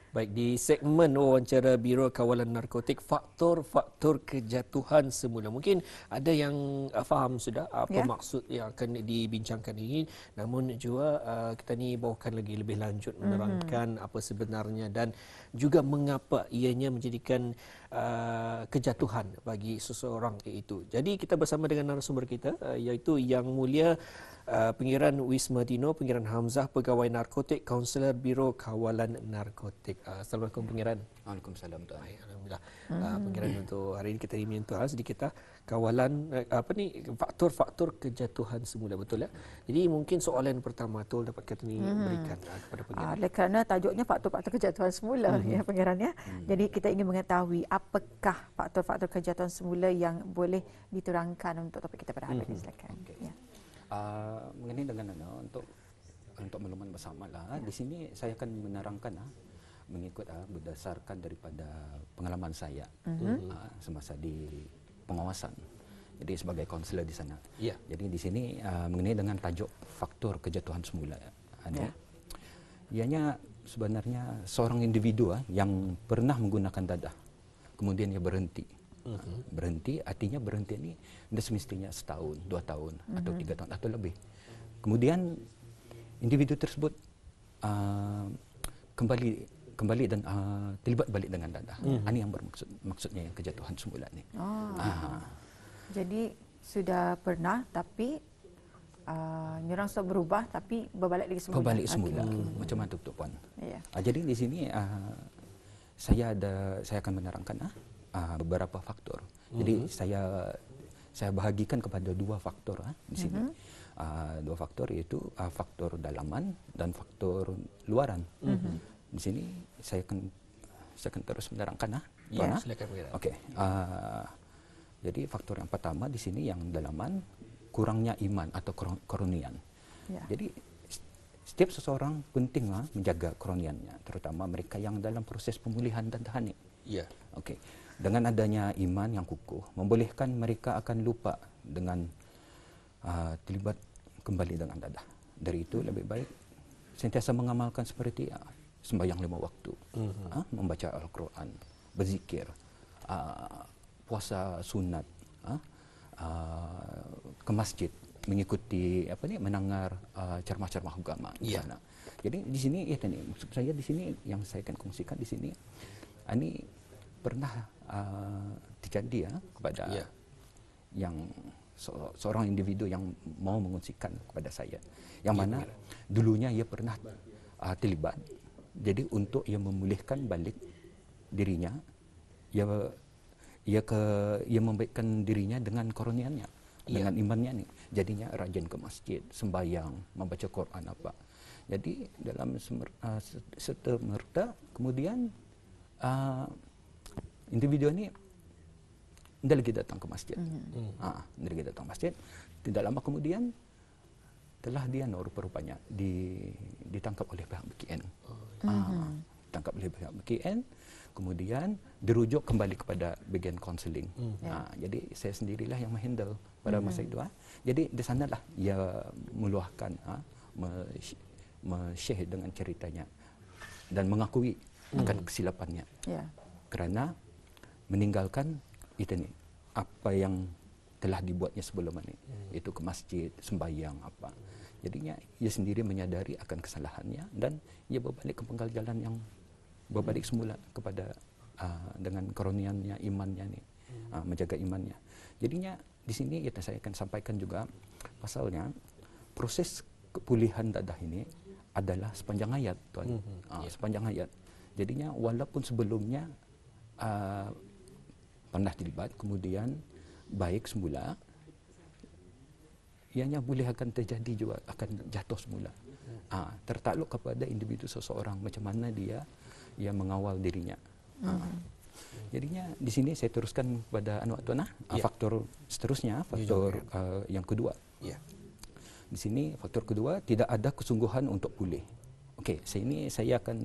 Baik, di segmen wawancara Biro Kawalan Narkotik, faktor-faktor kejatuhan semula. Mungkin ada yang faham sudah apa maksud yang akan dibincangkan ini, namun juga kita ni bawakan lagi lebih lanjut menerangkan apa sebenarnya dan juga mengapa ianya menjadikan kejatuhan bagi seseorang itu. Jadi kita bersama dengan narasumber kita iaitu Yang Mulia Pengiran Wisma Dino, Pengiran Hamzah, Pegawai Narkotik, Kaunselor Biro Kawalan Narkotik. Assalamualaikum Pengiran. Waalaikumsalam Tuan. Alhamdulillah. Pengiran untuk hari ini kita menyentuh sedikit kawalan faktor-faktor kejatuhan semula, betul ya? Jadi mungkin soalan pertama tu dapat kita ni berikan kepada Pengiran. Oleh kerana tajuknya faktor-faktor kejatuhan semula ya Pengiran ya. Jadi kita ingin mengetahui apakah faktor-faktor kejatuhan semula yang boleh diterangkan untuk topik kita pada hari ini. Silakan. Okay. Ya. Mengenai dengan untuk makluman bersama lah. Di sini saya akan menerangkan mengikut berdasarkan daripada pengalaman saya semasa di pengawasan. Jadi sebagai kaunselor di sana. Yeah. Jadi di sini mengenai dengan tajuk faktor kejatuhan semula. Ianya sebenarnya seorang individu yang pernah menggunakan dadah, kemudian dia berhenti. Berhenti, artinya berhenti ini tidak semestinya setahun, 2 tahun, atau 3 tahun, atau lebih. Kemudian individu tersebut kembali dan terlibat balik dengan dadah. Ini yang maksudnya yang kejatuhan semula ni. Jadi sudah pernah tapi orang sudah berubah tapi berbalik lagi semula. Berbalik semula. Macam mana tu Puan? Yeah. Jadi di sini saya akan menerangkan beberapa faktor. Jadi saya bahagikan kepada 2 faktor di sini. 2 faktor iaitu faktor dalaman dan faktor luaran. Di sini saya akan terus menerangkan Ya, silakan Pengiran. Okey. Jadi faktor yang pertama di sini yang dalaman, kurangnya iman atau keronian. Yeah. Jadi setiap seseorang penting menjaga keroniannya, terutama mereka yang dalam proses pemulihan dan tahan. Ya. Okey. Dengan adanya iman yang kukuh, membolehkan mereka akan lupa dengan terlibat kembali dengan dadah. Dari itu lebih baik sentiasa mengamalkan seperti sembahyang 5 waktu, membaca Al-Quran, berzikir, puasa sunat, ke masjid, mengikuti mendengar ceramah-ceramah agama di sana. Jadi di sini maksud saya di sini yang saya akan kongsikan di sini ini pernah terjadi kepada yang seorang individu yang mau mengungsikan kepada saya, yang mana dulunya ia pernah terlibat. Jadi untuk ia memulihkan balik dirinya, ia membaikkan dirinya dengan koroniannya, dengan imannya nih. Jadinya rajin ke masjid, sembahyang, membaca Quran apa. Jadi dalam serta-merta kemudian individu ini tidak lagi datang ke masjid. Tidak lagi datang ke masjid. Tidak lama kemudian telah dia rupanya ditangkap oleh pihak BKN. Ditangkap oleh pihak BKN, kemudian dirujuk kembali kepada bagian kaunseling. Jadi saya sendirilah yang menghandle pada masa itu. Jadi di sanalah ia meluahkan, share dengan ceritanya dan mengakui akan kesilapannya. Kerana meninggalkan itu nih apa yang telah dibuatnya sebelum ini, itu ke masjid, sembahyang apa. Jadinya ia sendiri menyadari akan kesalahannya dan ia berbalik ke penggal jalan yang berbalik semula kepada dengan keroniannya, imannya nih, menjaga imannya. Jadinya di sini saya akan sampaikan juga pasalnya proses kepulihan dadah ini adalah sepanjang hayat, Tuan. Sepanjang hayat. Jadinya walaupun sebelumnya pernah terlibat, kemudian baik semula, ianya boleh akan terjadi juga, akan jatuh semula. Tertakluk kepada individu seseorang, macam mana dia mengawal dirinya. Jadinya di sini saya teruskan kepada Tuan, faktor seterusnya, faktor yang kedua. Di sini faktor kedua, tidak ada kesungguhan untuk pulih. Okey, saya akan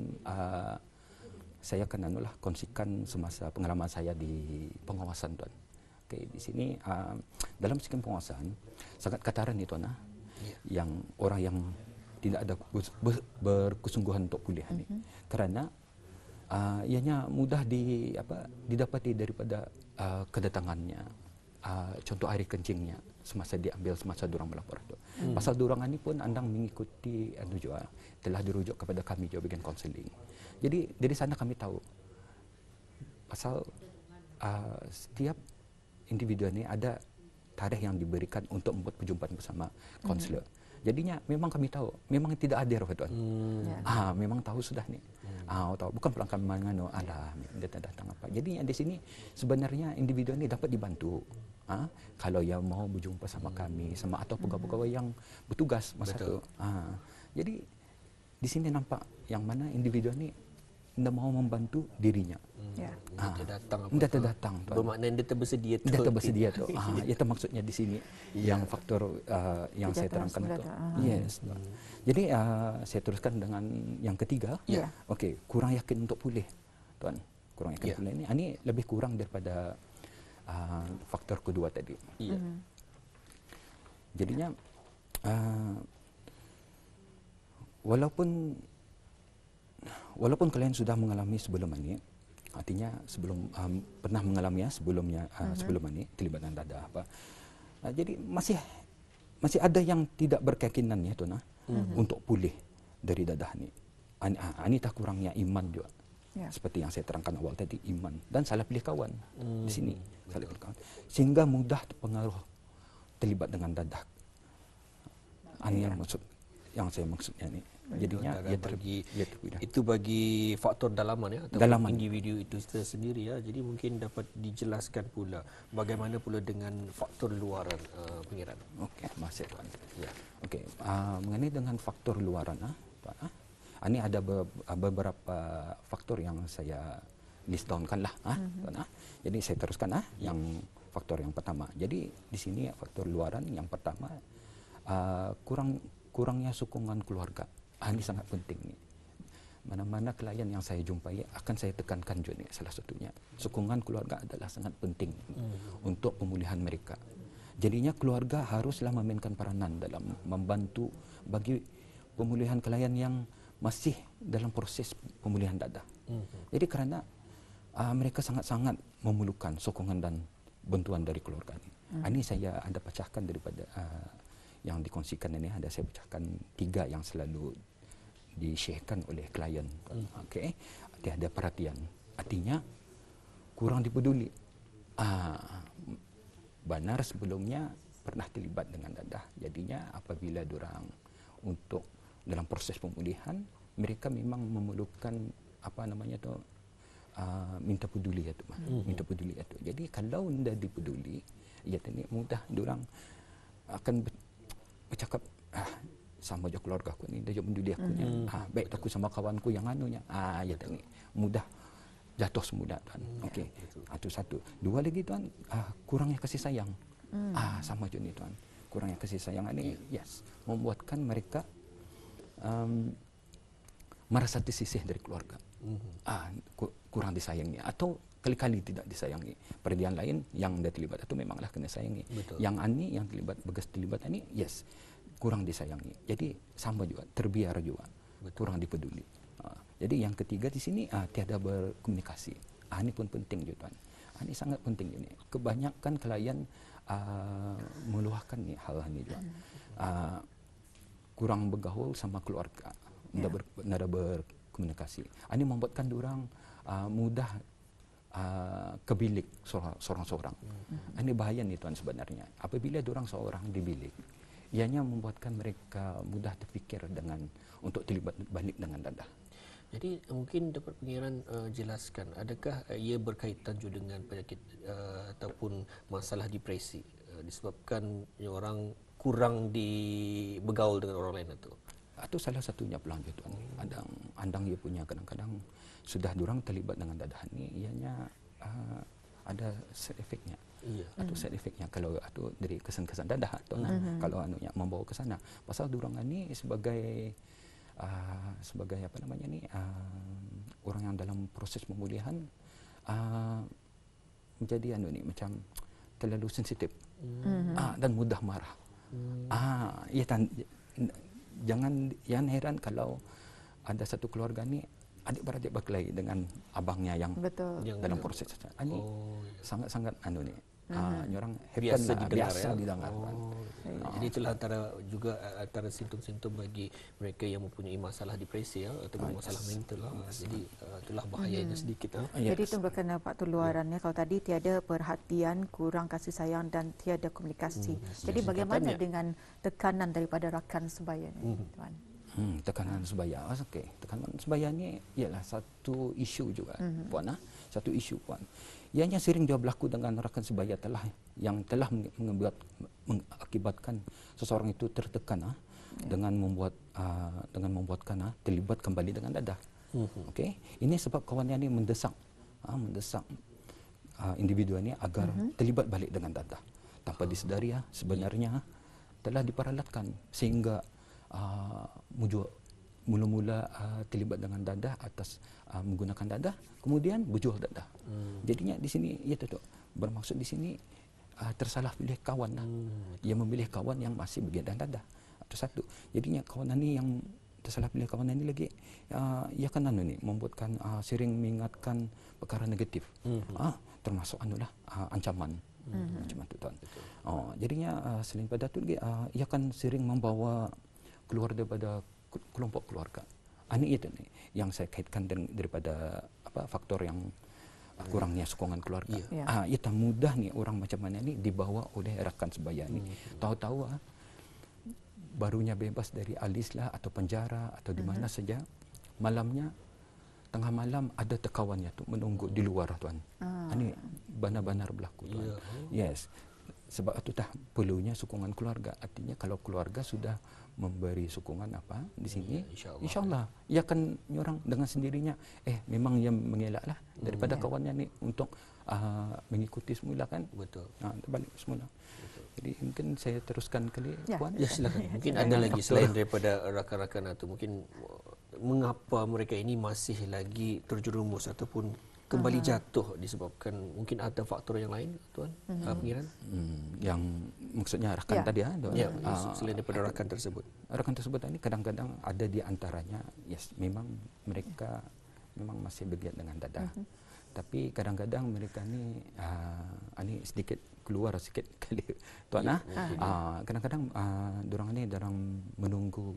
kongsikan semasa pengalaman saya di pengawasan, Tuan. Okey, di sini dalam sistem pengawasan sangat kataran ni, Tuan, yang orang yang tidak ada berkesungguhan untuk pulih ni. Kerana ianya mudah didapati daripada kedatangannya, contoh air kencingnya semasa diambil, semasa durang melapor tu. Pasal durang ini pun andang mengikuti juga telah dirujuk kepada kami juga bagian konseling. Jadi dari sana kami tahu pasal setiap individu ini ada tarikh yang diberikan untuk membuat perjumpaan bersama konselor. Jadinya memang kami tahu, memang tidak hadir tuan. Memang tahu sudah ni. Tahu bukan pelanggan mangano, dia datang apa. Jadi di sini sebenarnya individu ini dapat dibantu. Kalau yang mau berjumpa sama kami, sama atau pegawai-pegawai yang bertugas masa itu. Jadi di sini nampak yang mana individu ini tidak mau membantu dirinya. Dia terdatang. Bermakna dia terbersedia tu. Dia terbersedia tu. Itu maksudnya di sini yang faktor yang saya terangkan itu. Yes. Jadi saya teruskan dengan yang ketiga. Okey, kurang yakin untuk pulih, tuan. Kurang yakin pulih ini. Ini lebih kurang daripada faktor kedua tadi. Jadinya walaupun kalian sudah mengalami sebelum ini, artinya sebelum pernah mengalami sebelumnya sebelum ini terlibat dengan dadah apa. Jadi masih ada yang tidak berkeyakinan ya tuan untuk pulih dari dadah ni. Ini tak kurangnya iman juga. Seperti yang saya terangkan awal tadi, iman dan salah pilih kawan di sini, salah pilih kawan sehingga mudah terpengaruh terlibat dengan dadah. Ini yang saya maksudnya ni. Jadinya itu bagi faktor dalaman atau individu itu sendiri ya. Jadi mungkin dapat dijelaskan pula bagaimana pula dengan faktor luaran pengiran. Okey, masih tuan. Okey, mengenai dengan faktor luaran ini ada beberapa faktor yang saya list downkan lah tuan. Jadi saya teruskan yang faktor yang pertama. Jadi di sini faktor luaran yang pertama kurangnya sokongan keluarga. Ini sangat penting ni. Mana-mana klien yang saya jumpai akan saya tekankan juga ni salah satunya. Sokongan keluarga adalah sangat penting untuk pemulihan mereka. Jadinya keluarga haruslah memainkan peranan dalam membantu bagi pemulihan klien yang masih dalam proses pemulihan dadah. Jadi kerana mereka sangat-sangat memerlukan sokongan dan bantuan dari keluarga ni. Ini saya ada pecahkan daripada yang dikongsikan ini, ada saya pecahkan 3 yang selalu di-sharekan oleh klien. Okey, dia ada perhatian. Artinya kurang dipeduli. Benar sebelumnya pernah terlibat dengan dadah. Jadinya apabila diorang untuk dalam proses pemulihan, mereka memang memerlukan minta peduli itu. Minta peduli itu. Jadi kalau tidak dipeduli, ini mudah diorang akan bercakap sama je keluarga aku ni, dia juga peduli aku nya. Baik aku sama kawanku yang anunya. Ni mudah jatuh semudah tuan. Okey. Itu satu. Dua lagi tuan, kurangnya kasih sayang. Sama je ni tuan. Kurangnya kasih sayang ini membuatkan mereka merasa tersisih dari keluarga. Kurang disayangi atau kali-kali tidak disayangi. Peradilan lain yang dia terlibat itu memanglah kena sayangi. Yang ani yang terlibat begas terlibat ini kurang disayangi. Jadi sama juga, terbiar juga. Kurang dipeduli. Jadi yang ketiga di sini tiada berkomunikasi. Ini pun penting juga tuan. Ini sangat penting ini. Kebanyakan klien meluahkan ni hal ini juga. Kurang bergaul sama keluarga. Tidak berkomunikasi. Ini membuatkan diorang mudah ke bilik seorang-seorang. Ini bahaya ni tuan sebenarnya. Apabila diorang seorang di bilik, ianya membuatkan mereka mudah terfikir untuk terlibat balik dengan dadah. Jadi mungkin dapat pengiran jelaskan, adakah ia berkaitan juga dengan penyakit ataupun masalah depresi disebabkan orang kurang bergaul dengan orang lain itu? Atau salah satunya pelanggan tuan. Andang ia punya kadang-kadang sudah diorang terlibat dengan dadah ni, ianya ada side effect-nya. Atau side effect-nya kalau atau dari kesan-kesan dadah atau kalau anunya membawa ke sana. Pasal diorang ni sebagai orang yang dalam proses pemulihan menjadi macam terlalu sensitif dan mudah marah. Jangan heran kalau ada satu keluarga ni adik-beradik berkelahi dengan abangnya yang dalam betul. proses. Ini sangat-sangat anu ni. Orang biasa lah, didengar, biasa didengar. Jadi itulah antara simptom-simptom bagi mereka yang mempunyai masalah depresi atau masalah mental Jadi itulah bahayanya sedikit. Jadi itu berkena faktor luarannya. Kalau tadi tiada perhatian, kurang kasih sayang dan tiada komunikasi. Jadi bagaimana dengan tekanan daripada rakan sebaya ni, tuan? Tekanan sebaya. Okey, tekanan sebaya ni ialah satu isu juga, puan. Satu isu, puan. Ianya sering dia berlaku dengan rakan sebaya yang telah mengakibatkan seseorang itu tertekan dengan membuatkan terlibat kembali dengan dadah. Okey, ini sebab kawannya ini mendesak individu ini agar terlibat balik dengan dadah. Tanpa disedari sebenarnya telah diperalatkan sehingga mula-mula terlibat dengan dadah atas menggunakan dadah, kemudian berjual dadah. Jadinya di sini itu bermaksud di sini tersalah pilih kawan Ia memilih kawan yang masih bergedan dadah. Itu satu. Jadinya kawan ini yang tersalah pilih kawan ini lagi ia kan membuatkan sering mengingatkan perkara negatif. Termasuk ancaman. Ancaman itu, tuan. Jadinya selain pada itu lagi ia kan sering membawa keluar daripada kelompok keluarga. Ini itu yang saya kaitkan daripada faktor yang kurangnya sokongan keluarga. Ia tak mudah orang macam mana ni dibawa oleh rakan sebaya ni. Tahu-tahu barunya bebas dari alis lah atau penjara atau di mana saja, malamnya tengah malam ada tekawannya tu menunggu di luar, tuan. Ini benar-benar berlaku, tuan. Yes. Sebab itu perlunya sokongan keluarga. Artinya kalau keluarga sudah memberi sokongan di sini, insya-Allah ia akan orang dengan sendirinya memang ia mengelaklah daripada kawannya ni untuk mengikuti semula kan. Betul. Balik semula. Jadi mungkin saya teruskan kali, puan. Ya, silakan. Mungkin ada lagi selain daripada rakan-rakan atau mungkin mengapa mereka ini masih lagi terjerumus ataupun kembali jatuh disebabkan mungkin ada faktor yang lain, tuan, pengiran? Yang maksudnya rakan tadi, tuan. Ya, selain daripada rakan tersebut. Rakan tersebut ini kadang-kadang ada di antaranya, memang mereka memang masih bergiat dengan dadah. Tapi kadang-kadang mereka ni sedikit keluar sikit kali, tuan. Kadang-kadang dorang ni menunggu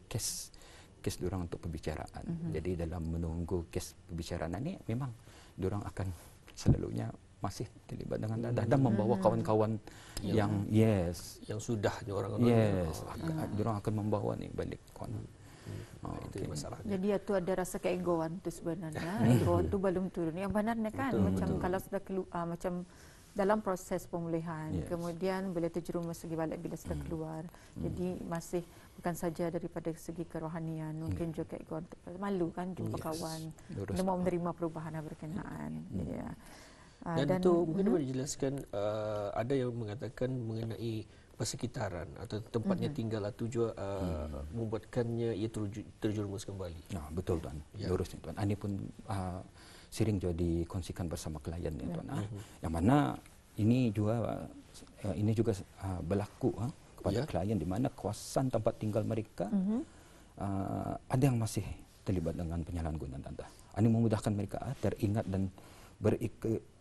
kes diorang untuk perbicaraan. Jadi dalam menunggu kes perbicaraan ini memang diorang akan selalunya masih terlibat dengan dadah dan membawa kawan-kawan yang sudah orang diorang akan membawa ni balik kawan. Itu masalahnya. Jadi itu ada rasa keegoan tu sebenarnya. Egoan tu belum turun. Yang benarnya kan betul. Kalau sudah macam dalam proses pemulihan, kemudian bila terjerumus lagi balik bila sudah keluar. Jadi masih bukan saja daripada segi kerohanian, mungkin juga keegoan, malu kan jumpa kawan, dia mau menerima perubahan berkenaan. Dan itu mungkin boleh dijelaskan, ada yang mengatakan mengenai persekitaran atau tempatnya tinggal atau juga membuatkannya ia terjerumus kembali. Betul, tuan. Lurus ni, tuan. Ini pun sering juga dikongsikan bersama klien ni, tuan. Yang mana ini juga berlaku kepada klien di mana kawasan tempat tinggal mereka ada yang masih terlibat dengan penyalahgunaan dadah. Ini memudahkan mereka teringat dan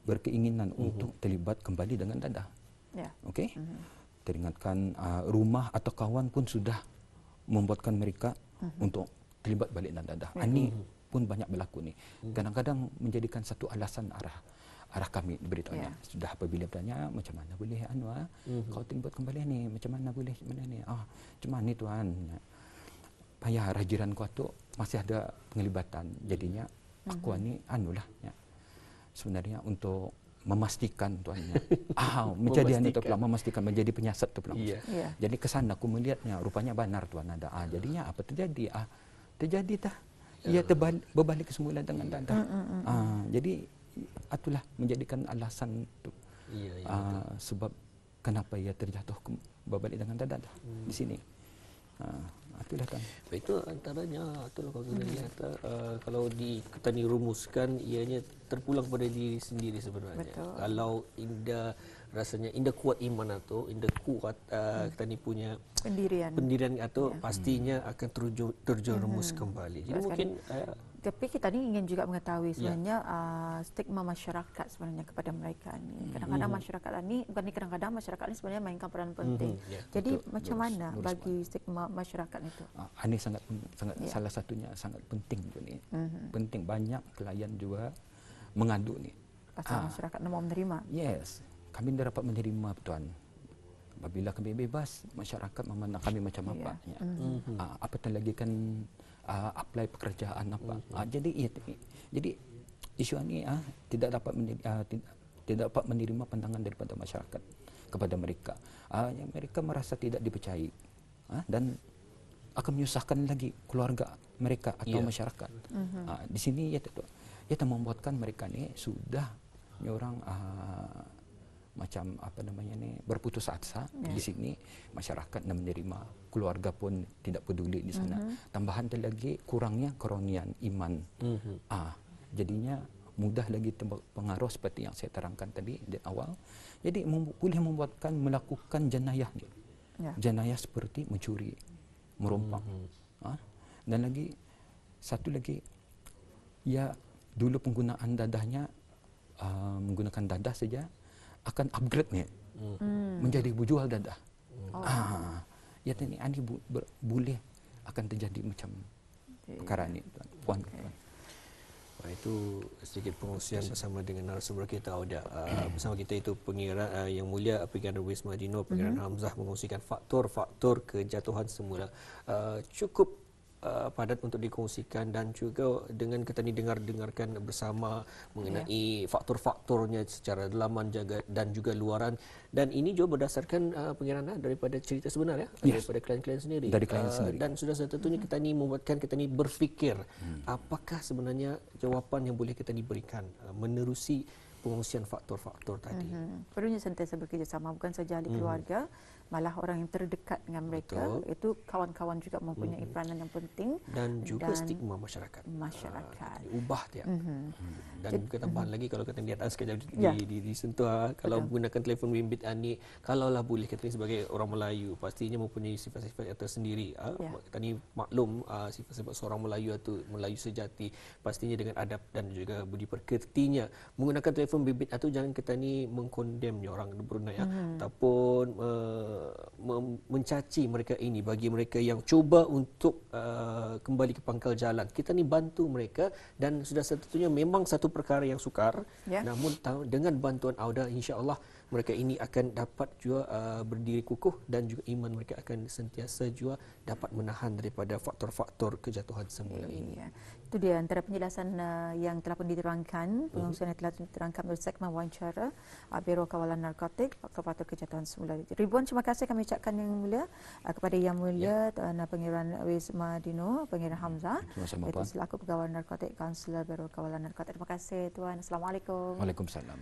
berkeinginan untuk terlibat kembali dengan dadah. Okey? Teringatkan rumah atau kawan pun sudah membuatkan mereka untuk terlibat balik dengan dadah. Ini pun banyak berlaku ni. Kadang-kadang menjadikan satu alasan arah kami beritahunya. Sudah apabila bertanya macam mana boleh kau terlibat kembali ni, macam mana boleh ni. Macam mana ni, tuan? Payah rajiran kau tu masih ada penglibatan. Jadinya aku ni sebenarnya untuk memastikan, tuannya menjadi itu pula, memastikan menjadi penyiasat tu pula. Jadi kesana aku melihatnya rupanya benar, tuan, ada. Jadinya apa terjadi? Terjadi dah. Ia berbalik ke semula dengan dadah. Jadi itulah menjadikan alasan tu. Sebab kenapa ia terjatuh berbalik dengan dadah di sini. Itulah, kan. Itu antaranya itulah kalau kita lihat kalau kita rumuskan ianya terpulang pada diri sendiri sebenarnya. Betul. Kalau Indah rasanya indah kuat iman atau indah kuat kita ni punya pendirian atau pastinya akan terjerumus kembali. Jadi mungkin tapi kita ni ingin juga mengetahui sebenarnya stigma masyarakat sebenarnya kepada mereka ni. Kadang-kadang masyarakat ni, bukan ni kadang-kadang masyarakat ni sebenarnya mainkan peranan penting. Jadi betul, macam mana bagi stigma masyarakat itu? Ini sangat salah satunya sangat penting juga ni. Penting, banyak klien juga mengadu ni. Pasal masyarakat mau menerima. Yes, kami tidak dapat menerima tuan. Apabila kami bebas, masyarakat memandang kami macam apa? Apatah lagi kan apply pekerjaan apa? Jadi isu ini tidak dapat menerima pandangan daripada masyarakat kepada mereka. Mereka merasa tidak dipercayai dan akan menyusahkan lagi keluarga mereka atau masyarakat. Di sini ia membuatkan mereka ni sudah orang macam apa namanya ni berputus asa di sini. Masyarakat nak menerima, keluarga pun tidak peduli di sana. Tambahan lagi kurangnya keronian iman. Jadinya mudah lagi pengaruh seperti yang saya terangkan tadi di awal. Jadi boleh membuatkan melakukan jenayah ni. Jenayah seperti mencuri, merompak. Dan lagi satu lagi, ya dulu penggunaan dadahnya menggunakan dadah saja akan upgrade ni menjadi jual dadah. Ya ini boleh akan terjadi macam perkara ni puan. Itu sedikit pengungsian bersama dengan narasumber kita Auda. Bersama kita itu Pengiran Yang Mulia Pengiran Wisma Dino, Pengiran Hamzah mengungsikan faktor-faktor kejatuhan semula. Cukup padat untuk dikongsikan dan juga dengan kita ni dengarkan bersama mengenai faktor-faktornya secara dalaman dan juga luaran, dan ini juga berdasarkan pengiran daripada cerita sebenar daripada klien-klien sendiri. Dari klien sendiri. Dan sudah tentunya kita ni membuatkan kita ni berfikir apakah sebenarnya jawapan yang boleh kita diberikan menerusi pengungsian faktor-faktor tadi. Perlunya sentiasa bekerjasama, bukan saja ahli keluarga, malah orang yang terdekat dengan mereka. Itu kawan-kawan juga mempunyai peranan yang penting. Dan juga stigma masyarakat. Ubah dia. Dan kita tambahan lagi kalau kita lihat sekejap disentuh, kalau menggunakan telefon bimbit ni, kalaulah boleh kita ni sebagai orang Melayu pastinya mempunyai sifat-sifat yang tersendiri. Kita ni maklum sifat-sifat seorang Melayu atau Melayu sejati pastinya dengan adab dan juga budi pekertinya. Menggunakan telefon bimbit itu jangan kita ni mengkondemnya orang Brunei ataupun mencaci mereka ini. Bagi mereka yang cuba untuk kembali ke pangkal jalan, kita ni bantu mereka, dan sudah tentunya memang satu perkara yang sukar, namun dengan bantuan Auda insya-Allah mereka ini akan dapat juga berdiri kukuh dan juga iman mereka akan sentiasa juga dapat menahan daripada faktor-faktor kejatuhan semula ini. Itu dia antara penjelasan yang telah pun diterangkan, pengungsian yang telah diterangkan oleh segmen wawancara Biro Kawalan Narkotik, faktor-faktor kejatuhan semula. Ribuan terima kasih kami ucapkan Yang Mulia kepada Yang Mulia Pengiran Wisma Dino, Pengiran Hamzah, itu selaku Pegawai Narkotik Kaunselor Biro Kawalan Narkotik. Terima kasih Tuan. Assalamualaikum. Waalaikumsalam.